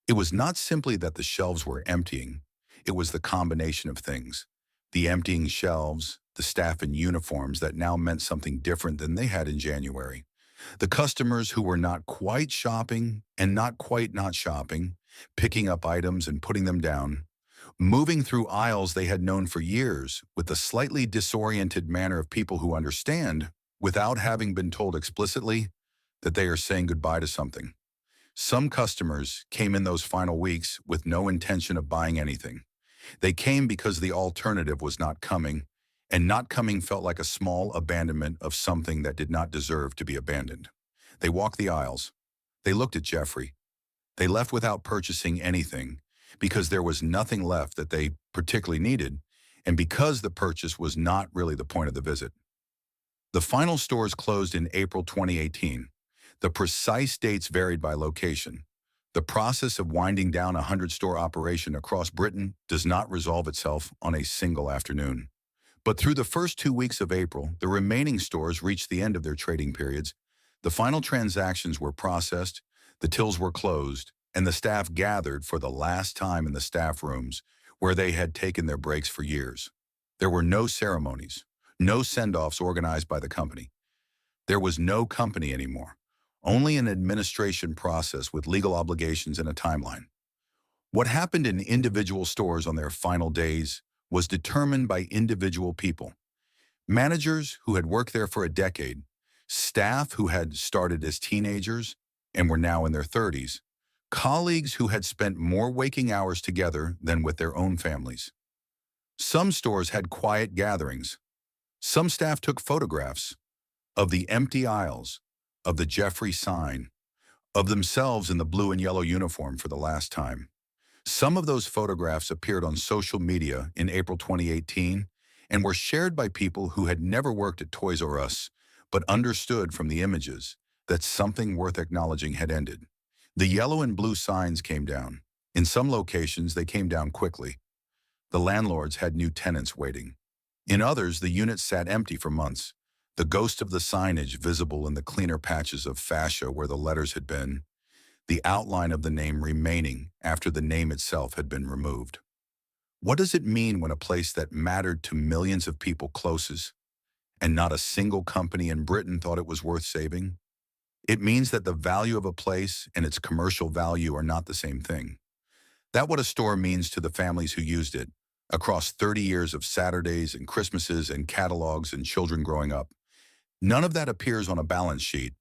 It was not simply that the shelves were emptying, it was the combination of things. The emptying shelves, the staff in uniforms that now meant something different than they had in January. The customers who were not quite shopping and not quite not shopping, picking up items and putting them down, moving through aisles they had known for years with the slightly disoriented manner of people who understand, without having been told explicitly, that they are saying goodbye to something. Some customers came in those final weeks with no intention of buying anything. They came because the alternative was not coming, and not coming felt like a small abandonment of something that did not deserve to be abandoned. They walked the aisles. They looked at Jeffrey. They left without purchasing anything because there was nothing left that they particularly needed, and because the purchase was not really the point of the visit. The final stores closed in April 2018. The precise dates varied by location. The process of winding down a 100-store operation across Britain does not resolve itself on a single afternoon. But through the first 2 weeks of April, the remaining stores reached the end of their trading periods. The final transactions were processed, the tills were closed, and the staff gathered for the last time in the staff rooms where they had taken their breaks for years. There were no ceremonies, no send-offs organized by the company. There was no company anymore, only an administration process with legal obligations and a timeline. What happened in individual stores on their final days was determined by individual people. Managers who had worked there for a decade, staff who had started as teenagers and were now in their 30s, colleagues who had spent more waking hours together than with their own families. Some stores had quiet gatherings. Some staff took photographs of the empty aisles, of the Jeffrey sign, of themselves in the blue and yellow uniform for the last time. Some of those photographs appeared on social media in April 2018 and were shared by people who had never worked at Toys R Us, but understood from the images that something worth acknowledging had ended. The yellow and blue signs came down. In some locations, they came down quickly. The landlords had new tenants waiting. In others, the units sat empty for months, the ghost of the signage visible in the cleaner patches of fascia where the letters had been, the outline of the name remaining after the name itself had been removed. What does it mean when a place that mattered to millions of people closes, and not a single company in Britain thought it was worth saving? It means that the value of a place and its commercial value are not the same thing. That's what a store means to the families who used it, across 30 years of Saturdays and Christmases and catalogs and children growing up. None of that appears on a balance sheet.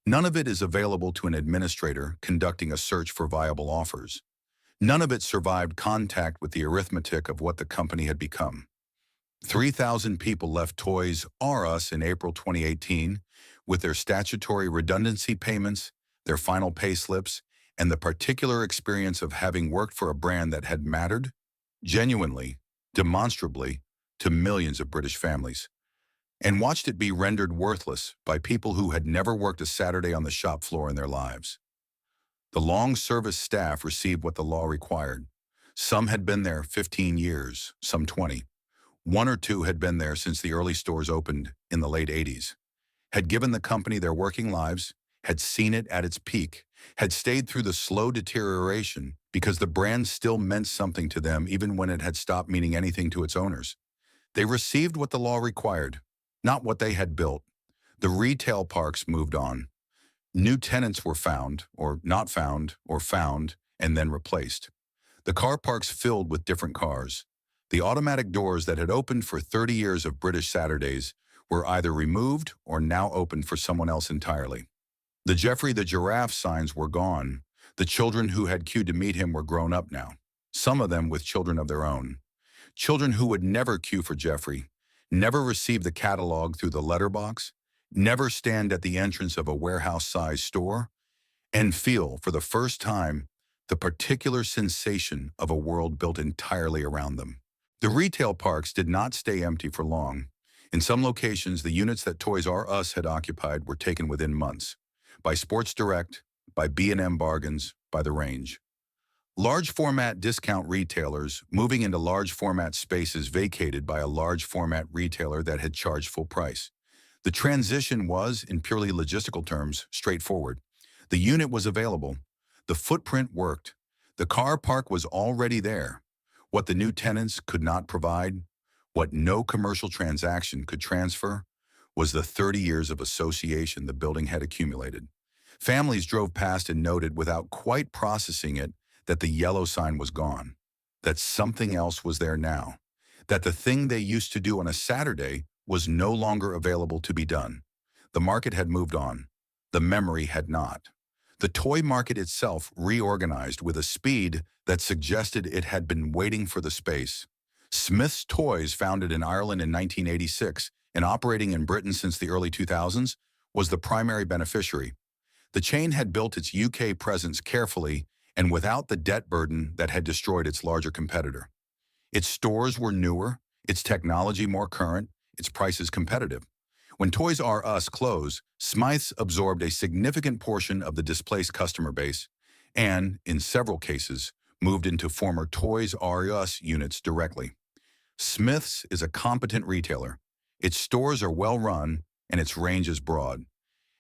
None of it is available to an administrator conducting a search for viable offers. None of it survived contact with the arithmetic of what the company had become. 3,000 people left Toys R Us in April 2018 with their statutory redundancy payments, their final pay slips, and the particular experience of having worked for a brand that had mattered, genuinely, demonstrably, to millions of British families, and watched it be rendered worthless by people who had never worked a Saturday on the shop floor in their lives. The long-service staff received what the law required. Some had been there 15 years, some 20. One or two had been there since the early stores opened in the late 80s, had given the company their working lives, had seen it at its peak, had stayed through the slow deterioration because the brand still meant something to them even when it had stopped meaning anything to its owners. They received what the law required, not what they had built. The retail parks moved on. New tenants were found, or not found, or found, and then replaced. The car parks filled with different cars. The automatic doors that had opened for 30 years of British Saturdays were either removed or now opened for someone else entirely. The Jeffrey the Giraffe signs were gone. The children who had queued to meet him were grown up now, some of them with children of their own. Children who would never queue for Jeffrey, never receive the catalog through the letterbox, never stand at the entrance of a warehouse-sized store, and feel, for the first time, the particular sensation of a world built entirely around them. The retail parks did not stay empty for long. In some locations, the units that Toys R Us had occupied were taken within months, by Sports Direct, by B&M Bargains, by The Range. Large format discount retailers moving into large format spaces vacated by a large format retailer that had charged full price. The transition was, in purely logistical terms, straightforward. The unit was available. The footprint worked. The car park was already there. What the new tenants could not provide, what no commercial transaction could transfer, was the 30 years of association the building had accumulated. Families drove past and noted, without quite processing it, that the yellow sign was gone, that something else was there now, that the thing they used to do on a Saturday was no longer available to be done. The market had moved on. The memory had not. The toy market itself reorganized with a speed that suggested it had been waiting for the space. Smith's Toys, founded in Ireland in 1986 and operating in Britain since the early 2000s, was the primary beneficiary. The chain had built its UK presence carefully and without the debt burden that had destroyed its larger competitor. Its stores were newer, its technology more current, its prices competitive. When Toys R Us closed, Smythe's absorbed a significant portion of the displaced customer base and, in several cases, moved into former Toys R Us units directly. Smith's is a competent retailer. Its stores are well run and its range is broad.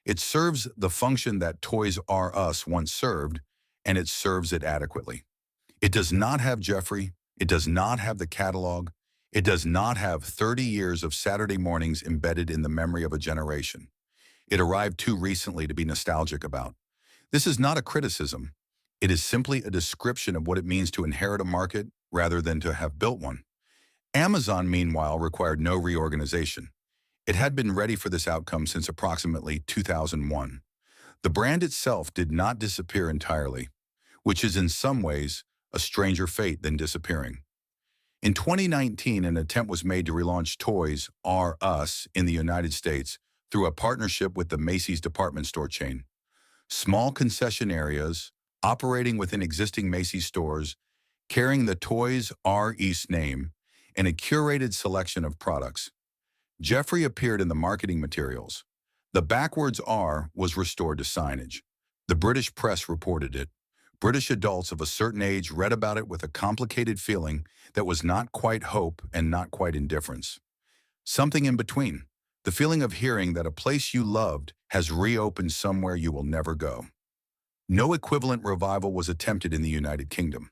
It serves the function that Toys R Us once served, and it serves it adequately. It does not have Jeffrey. It does not have the catalog. It does not have 30 years of Saturday mornings embedded in the memory of a generation. It arrived too recently to be nostalgic about. This is not a criticism. It is simply a description of what it means to inherit a market rather than to have built one. Amazon, meanwhile, required no reorganization. It had been ready for this outcome since approximately 2001. The brand itself did not disappear entirely, which is in some ways a stranger fate than disappearing. In 2019, an attempt was made to relaunch Toys R Us in the United States through a partnership with the Macy's department store chain. Small concession areas, operating within existing Macy's stores, carrying the Toys R Us name, and a curated selection of products. Jeffrey appeared in the marketing materials. The backwards R was restored to signage. The British press reported it. British adults of a certain age read about it with a complicated feeling that was not quite hope and not quite indifference. Something in between. The feeling of hearing that a place you loved has reopened somewhere you will never go. No equivalent revival was attempted in the United Kingdom.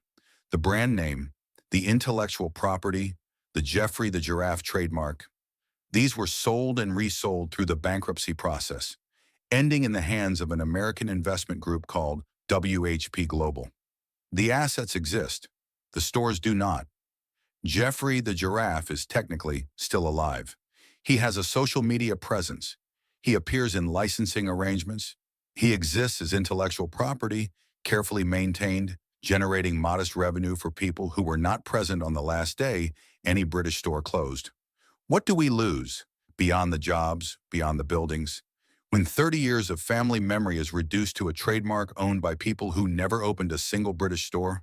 The brand name, the intellectual property, the Jeffrey the Giraffe trademark, these were sold and resold through the bankruptcy process, ending in the hands of an American investment group called WHP Global. The assets exist. The stores do not. Jeffrey the Giraffe is technically still alive. He has a social media presence. He appears in licensing arrangements. He exists as intellectual property, carefully maintained, generating modest revenue for people who were not present on the last day any British store closed. What do we lose, beyond the jobs, beyond the buildings, when 30 years of family memory is reduced to a trademark owned by people who never opened a single British store?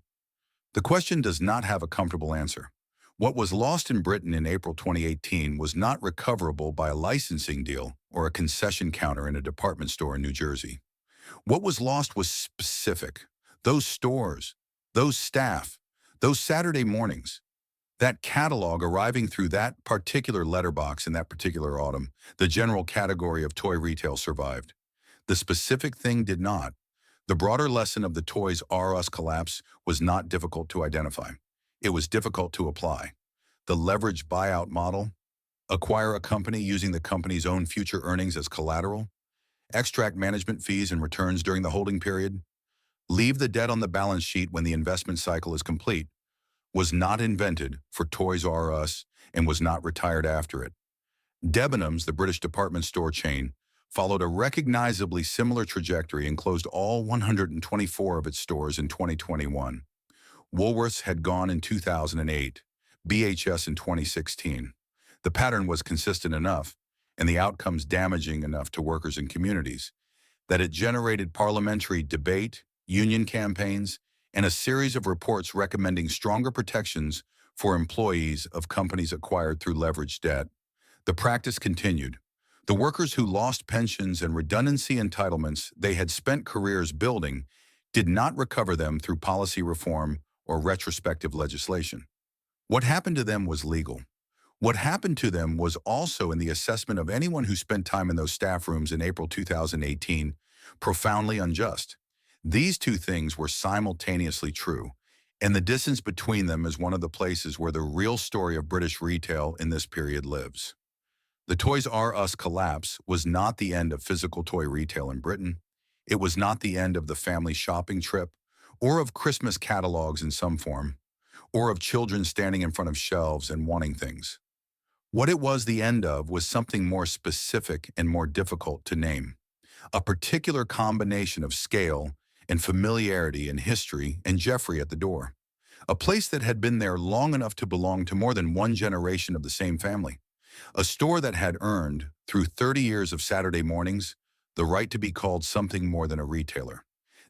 The question does not have a comfortable answer. What was lost in Britain in April 2018 was not recoverable by a licensing deal or a concession counter in a department store in New Jersey. What was lost was specific. Those stores, those staff, those Saturday mornings, that catalog arriving through that particular letterbox in that particular autumn. The general category of toy retail survived. The specific thing did not. The broader lesson of the Toys R Us collapse was not difficult to identify. It was difficult to apply. The leveraged buyout model, acquire a company using the company's own future earnings as collateral, extract management fees and returns during the holding period, leave the debt on the balance sheet when the investment cycle is complete, was not invented for Toys R Us and was not retired after it. Debenhams, the British department store chain, followed a recognizably similar trajectory and closed all 124 of its stores in 2021. Woolworths had gone in 2008, BHS in 2016. The pattern was consistent enough, and the outcomes damaging enough to workers and communities, that it generated parliamentary debate, union campaigns, and a series of reports recommending stronger protections for employees of companies acquired through leveraged debt. The practice continued. The workers who lost pensions and redundancy entitlements they had spent careers building did not recover them through policy reform or retrospective legislation. What happened to them was legal. What happened to them was also, in the assessment of anyone who spent time in those staff rooms in April 2018, profoundly unjust. These two things were simultaneously true, and the distance between them is one of the places where the real story of British retail in this period lives. The Toys R Us collapse was not the end of physical toy retail in Britain. It was not the end of the family shopping trip, or of Christmas catalogs in some form, or of children standing in front of shelves and wanting things. What it was the end of was something more specific and more difficult to name. A particular combination of scale and familiarity and history and Jeffrey at the door. A place that had been there long enough to belong to more than one generation of the same family. A store that had earned, through 30 years of Saturday mornings, the right to be called something more than a retailer.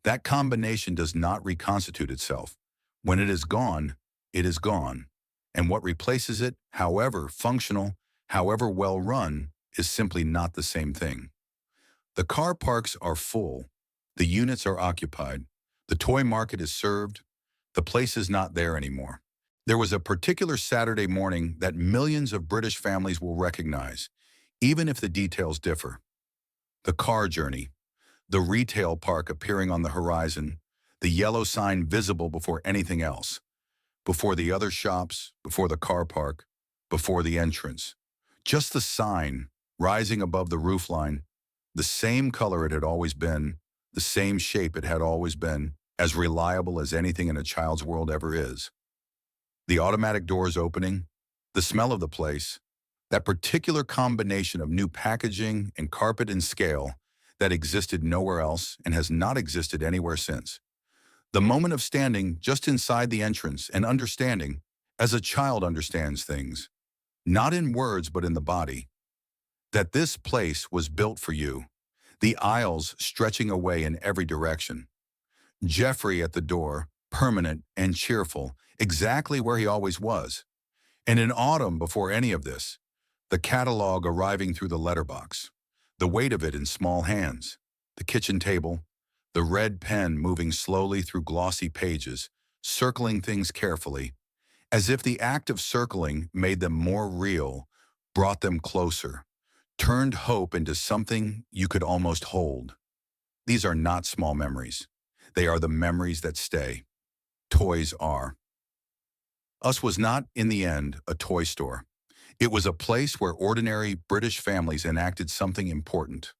That combination does not reconstitute itself. When it is gone, it is gone. And what replaces it, however functional, however well run, is simply not the same thing. The car parks are full. The units are occupied. The toy market is served. The place is not there anymore. There was a particular Saturday morning that millions of British families will recognize, even if the details differ. The car journey, the retail park appearing on the horizon, the yellow sign visible before anything else, before the other shops, before the car park, before the entrance. Just the sign, rising above the roofline, the same color it had always been, the same shape it had always been, as reliable as anything in a child's world ever is. The automatic doors opening, the smell of the place, that particular combination of new packaging and carpet and scale that existed nowhere else and has not existed anywhere since. The moment of standing just inside the entrance and understanding, as a child understands things, not in words but in the body, that this place was built for you, the aisles stretching away in every direction. Jeffrey at the door, permanent and cheerful, exactly where he always was. And in autumn, before any of this, the catalog arriving through the letterbox, the weight of it in small hands, the kitchen table, the red pen moving slowly through glossy pages, circling things carefully, as if the act of circling made them more real, brought them closer, turned hope into something you could almost hold. These are not small memories. They are the memories that stay. Toys R Us was not, in the end, a toy store. It was a place where ordinary British families enacted something important.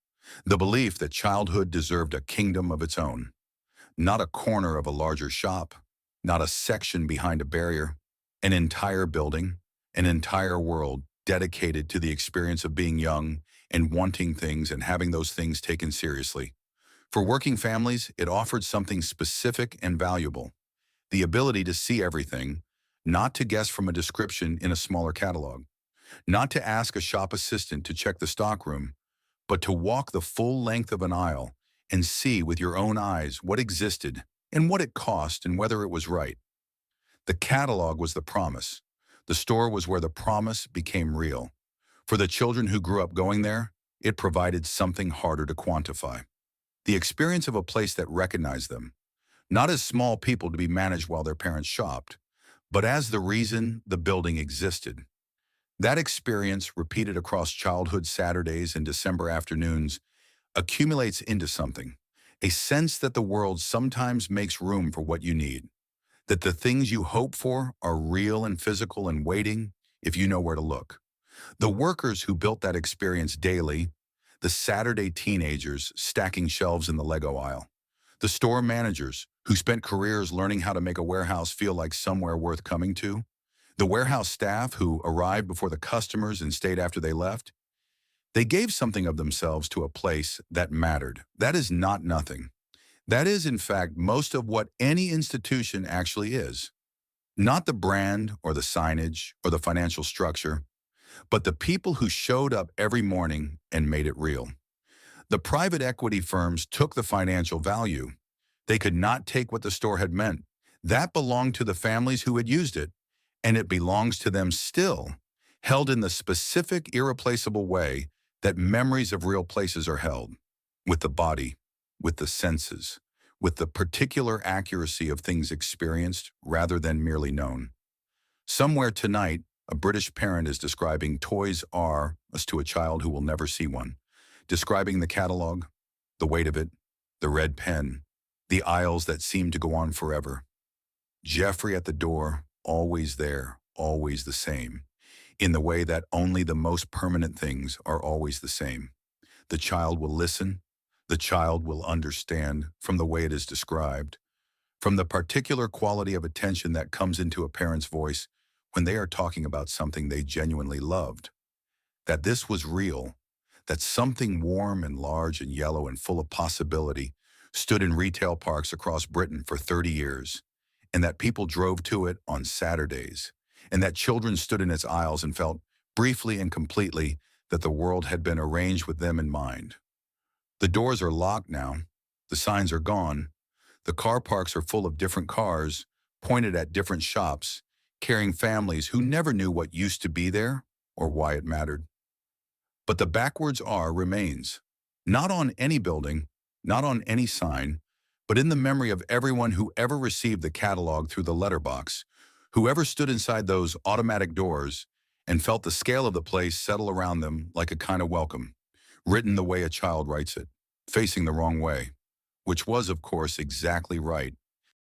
The belief that childhood deserved a kingdom of its own. Not a corner of a larger shop, not a section behind a barrier, an entire building, an entire world dedicated to the experience of being young and wanting things and having those things taken seriously. For working families, it offered something specific and valuable. The ability to see everything, not to guess from a description in a smaller catalog, not to ask a shop assistant to check the stockroom, but to walk the full length of an aisle and see with your own eyes what existed and what it cost and whether it was right. The catalog was the promise. The store was where the promise became real. For the children who grew up going there, it provided something harder to quantify. The experience of a place that recognized them, not as small people to be managed while their parents shopped, but as the reason the building existed. That experience, repeated across childhood Saturdays and December afternoons, accumulates into something, a sense that the world sometimes makes room for what you need, that the things you hope for are real and physical and waiting if you know where to look. The workers who built that experience daily, the Saturday teenagers stacking shelves in the Lego aisle, the store managers who spent careers learning how to make a warehouse feel like somewhere worth coming to, the warehouse staff who arrived before the customers and stayed after they left, they gave something of themselves to a place that mattered. That is not nothing. That is, in fact, most of what any institution actually is. Not the brand or the signage or the financial structure, but the people who showed up every morning and made it real. The private equity firms took the financial value. They could not take what the store had meant. That belonged to the families who had used it, and it belongs to them still, held in the specific, irreplaceable way that memories of real places are held, with the body, with the senses, with the particular accuracy of things experienced rather than merely known. Somewhere tonight, a British parent is describing Toys R Us to a child who will never see one, describing the catalog, the weight of it, the red pen, the aisles that seem to go on forever. Jeffrey at the door, always there, always the same, in the way that only the most permanent things are always the same. The child will listen, the child will understand from the way it is described, from the particular quality of attention that comes into a parent's voice when they are talking about something they genuinely loved. That this was real, that something warm and large and yellow and full of possibility stood in retail parks across Britain for 30 years, and that people drove to it on Saturdays, and that children stood in its aisles and felt, briefly and completely, that the world had been arranged with them in mind. The doors are locked now, the signs are gone, the car parks are full of different cars, pointed at different shops, carrying families who never knew what used to be there or why it mattered. But the backwards R remains, not on any building, not on any sign, but in the memory of everyone who ever received the catalog through the letterbox, whoever stood inside those automatic doors and felt the scale of the place settle around them like a kind of welcome, written the way a child writes it, facing the wrong way, which was, of course, exactly right,